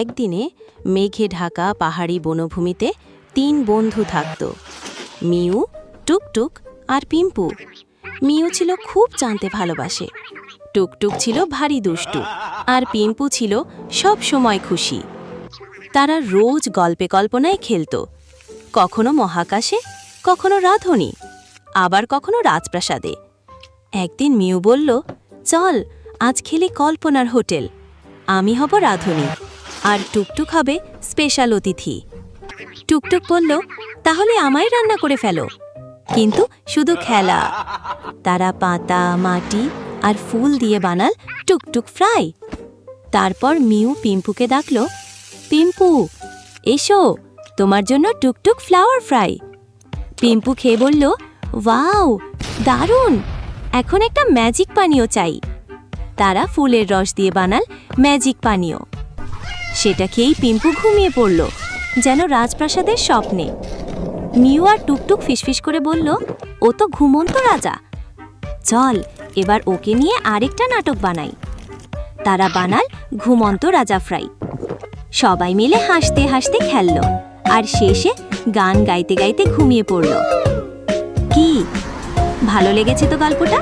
একদিনে মেঘে ঢাকা পাহাড়ি বনভূমিতে ৩ বন্ধু থাকত, মিউ, টুকটুক আর পিম্পু। মিউ ছিল খুব জানতে ভালোবাসে, টুকটুক ছিল ভারী দুষ্টু, আর পিম্পু ছিল সব সময় খুশি। তারা রোজ গল্পে কল্পনায় খেলত, কখনো মহাকাশে, কখনো রাধুনি, আবার কখনো রাজপ্রাসাদে। একদিন মিউ বলল, চল আজ খেলি কল্পনার হোটেল। আমি হব রাধুনি আর টুকটুক হবে স্পেশাল অতিথি। টুকটুক বলল, তাহলে আমায় রান্না করে ফেলো, কিন্তু শুধু খেলা। তারা পাতা, মাটি আর ফুল দিয়ে বানাল টুকটুক ফ্রাই। তারপর মিউ পিম্পুকে ডাকল, পিম্পু এসো, তোমার জন্য টুকটুক ফ্লাওয়ার ফ্রাই। পিম্পু খেয়ে বলল, ওয়াও দারুণ, এখন একটা ম্যাজিক পানীয় চাই। তারা ফুলের রস দিয়ে বানাল ম্যাজিক পানীয়। সেটা খেয়েই পিম্পু ঘুমিয়ে পড়ল, যেন রাজপ্রাসাদের স্বপ্নে। মিউ আর টুকটুক ফিসফিস করে বলল, ও তো ঘুমন্ত রাজা, চল এবার ওকে নিয়ে আরেকটা নাটক বানাই। তারা বানাল ঘুমন্ত রাজা ফ্রাই। সবাই মিলে হাসতে হাসতে খেলল, আর শেষে গান গাইতে গাইতে ঘুমিয়ে পড়ল। কি ভালো লেগেছে তো গল্পটা?